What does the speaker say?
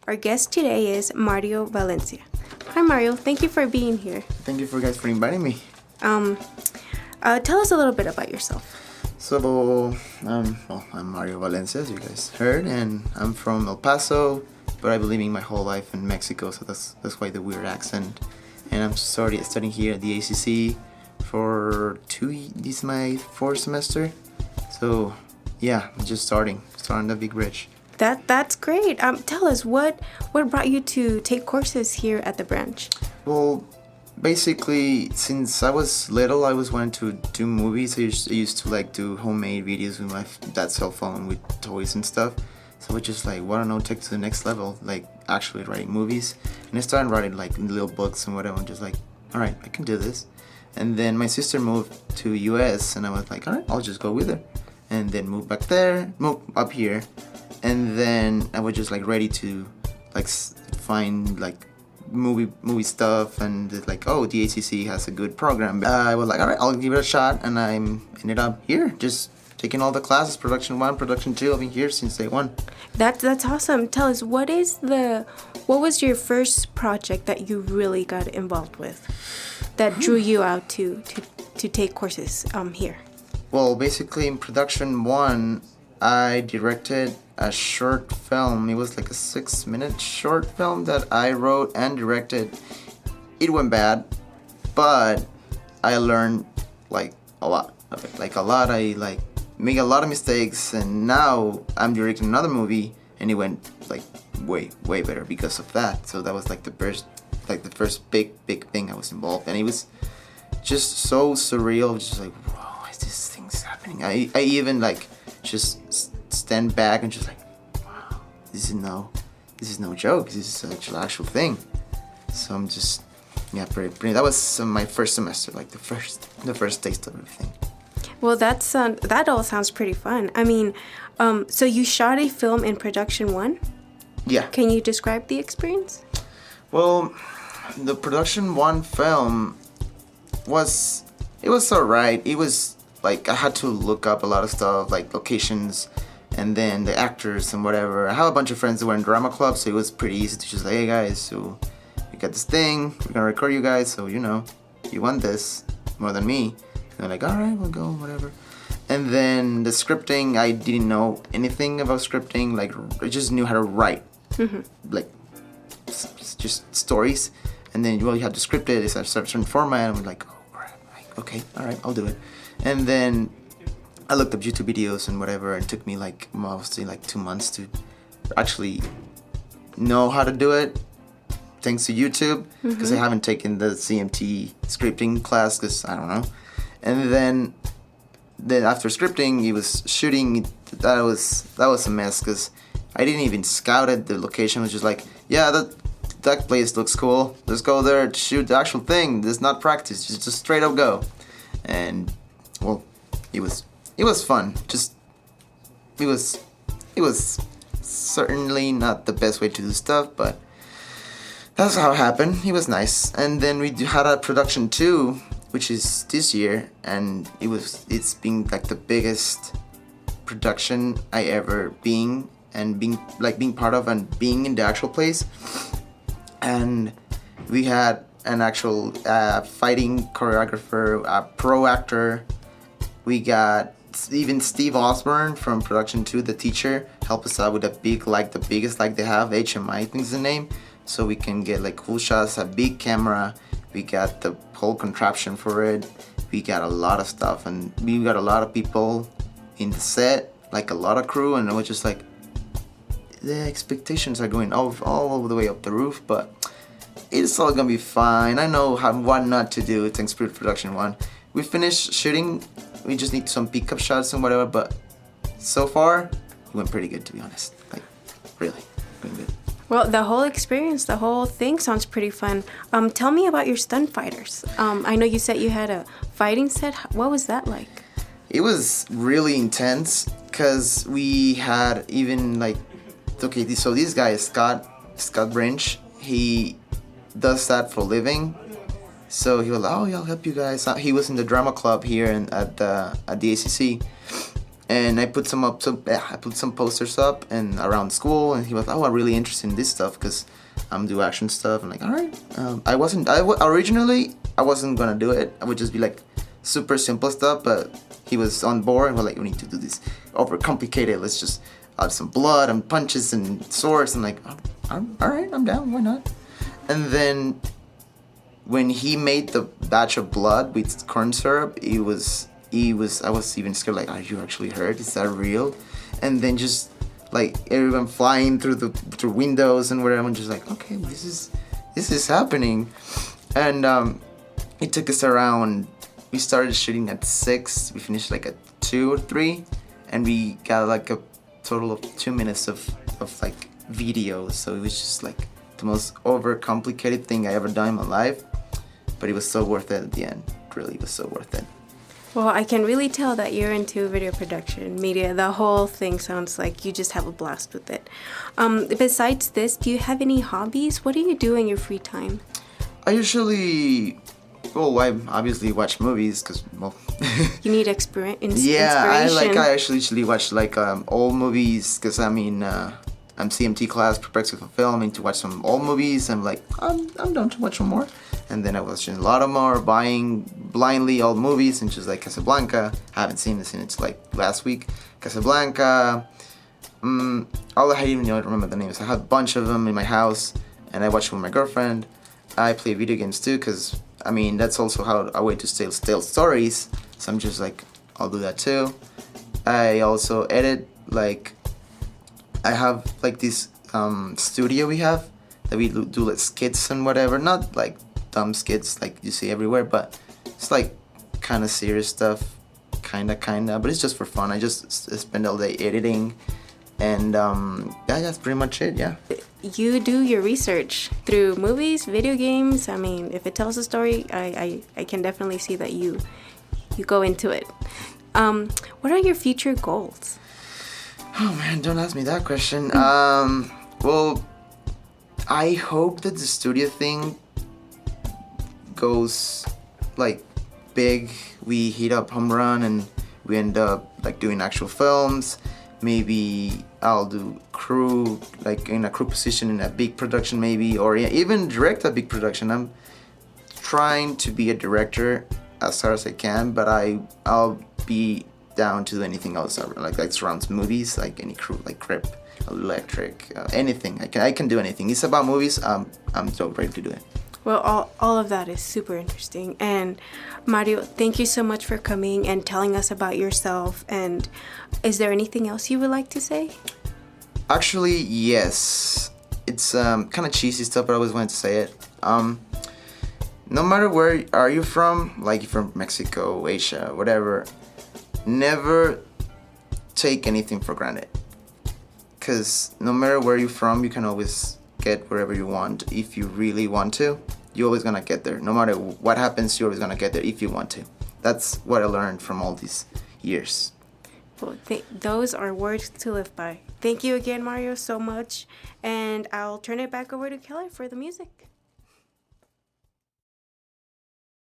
Our guest today is Mario Valencia. Hi, Mario. Thank you for being here. Thank you guys for inviting me. Tell us a little bit about yourself. So, I'm Mario Valencia, as you guys heard, and I'm from El Paso, but I've been living my whole life in Mexico, so that's why the weird accent. And I'm studying here at the ACC for this is my fourth semester. So, yeah, I'm just starting to be rich. That's great. Tell us what brought you to take courses here at the branch. Well, basically, since I was little, I was wanting to do movies. I used to like do homemade videos with my dad's cell phone with toys and stuff. So I just like, why don't I take to the next level, like actually writing movies. And I started writing like little books and whatever. I'm just like, all right, I can do this. And then my sister moved to US, and I was like, all right, I'll just go with her. And then move up here. And then I was just like ready to like find like movie stuff, and like, oh, the ACC has a good program. I was like, all right, I'll give it a shot, and I ended up here just taking all the classes, production 1, production 2. I've been here since day 1. That's awesome. Tell us, what was your first project that you really got involved with that drew you out to take courses here? Well, basically in production 1, I directed a short film. It was like a 6-minute short film that I wrote and directed. It went bad, but I learned like a lot of it. Like a lot, I like make a lot of mistakes, and now I'm directing another movie, and it went like way better because of that. So that was like the first big thing I was involved, and it was just so surreal. Just like, whoa, is this thing's happening? I even like just stand back and just like, wow, this is no joke. This is an actual thing. So I'm just, yeah, pretty. That was my first semester, like the first taste of everything. Well, that all sounds pretty fun. I mean, so you shot a film in production 1? Yeah. Can you describe the experience? Well, the production 1 film was alright. It was like I had to look up a lot of stuff, like locations, and then the actors and whatever. I have a bunch of friends that were in drama club, so it was pretty easy to just like, hey guys, so we got this thing, we're gonna record you guys, so you want this more than me. And they're like, all right, we'll go, whatever. And then the scripting, I didn't know anything about scripting. Like, I just knew how to write, like just stories. And then you have to script it. It's a certain format. And I'm like, oh crap, okay, all right, I'll do it. And then I looked up YouTube videos and whatever. And it took me like mostly like 2 months to actually know how to do it, thanks to YouTube, because I haven't taken the CMT scripting class because I don't know. And then after scripting, he was shooting. That was a mess because I didn't even scout it. The location was just like, yeah, that place looks cool. Let's go there to shoot the actual thing. This is not practice. Just straight up go. And well, it was fun. It was certainly not the best way to do stuff, but that's how it happened. It was nice. And then we had a production 2, which is this year, and it's been like the biggest production I ever being part of and being in the actual place. And we had an actual fighting choreographer, a pro actor. We got even Steve Osborne from production 2, the teacher, help us out with the biggest they have, HMI I think is the name, so we can get like cool shots, a big camera. We got the whole contraption for it. We got a lot of stuff, and we got a lot of people in the set, like a lot of crew, and it was just like the expectations are going all the way up the roof, but it's all gonna be fine. I know what not to do thanks to production 1. We finished shooting. We just need some pickup shots and whatever, but so far it went pretty good, to be honest. Like, really, going good. Well, the whole experience, the whole thing sounds pretty fun. Tell me about your stunt fighters. I know you said you had a fighting set. What was that like? It was really intense because we had even like, okay, so this guy is Scott Brinch. He does that for a living. So he was like, oh yeah, I'll help you guys. He was in the drama club here at the ACC. And I put I put some posters up and around school, and he was, oh, I'm really interested in this stuff because I'm do action stuff. I'm like, all right. Originally I wasn't gonna do it. I would just be like super simple stuff, but he was on board and we're like, we need to do this overcomplicated. Let's just add some blood and punches and swords. And like, I'm all right, I'm down. Why not? And then when he made the batch of blood with corn syrup, I was even scared, like, are you actually hurt? Is that real? And then just like everyone flying through windows and whatever, I'm just like, okay, this is happening. And it took us around, we started shooting at 6, we finished like at 2 or 3, and we got like a total of 2 minutes of like video. So it was just like the most overcomplicated thing I ever done in my life, but it was so worth it at the end. It really was so worth it. Well, I can really tell that you're into video production, media. The whole thing sounds like you just have a blast with it. Besides this, do you have any hobbies? What do you do in your free time? I usually, I obviously watch movies because, well, you need inspiration. I actually usually watch like old movies because I'm CMT class, perspective of film, and to watch some old movies. I'm like, I'm down to watch some more. And then I was watching a lot of more, buying blindly old movies, and just like Casablanca. I haven't seen this since like last week. Casablanca. All I even remember the names. I have a bunch of them in my house, and I watch them with my girlfriend. I play video games too, because that's also a way to tell stories. So I'm just like, I'll do that too. I also edit, like, I have like this studio we have that we do like skits and whatever, not like dumb skits like you see everywhere, but it's like kind of serious stuff, kinda, but it's just for fun. I just spend all day editing, and that's pretty much it. Yeah. You do your research through movies, video games. If it tells a story, I can definitely see that you go into it. What are your future goals? Oh man, don't ask me that question. Well, I hope that the studio thing goes like big. We hit up home run and we end up like doing actual films. Maybe I'll do crew, like in a crew position in a big production maybe, or even direct a big production. I'm trying to be a director as far as I can, but I'll be down to anything else like surrounds movies, like any crew, like Crip, Electric, anything. I can do anything. It's about movies. I'm so ready to do it. Well, all of that is super interesting. And Mario, thank you so much for coming and telling us about yourself. And is there anything else you would like to say? Actually, yes. It's kind of cheesy stuff, but I always wanted to say it. No matter where are you from, like you're from Mexico, Asia, whatever, never take anything for granted. Because no matter where you're from, you can always get wherever you want. If you really want to, you're always gonna get there. No matter what happens, you're always gonna get there if you want to. That's what I learned from all these years. Well, those are words to live by. Thank you again, Mario, so much. And I'll turn it back over to Kelly for the music.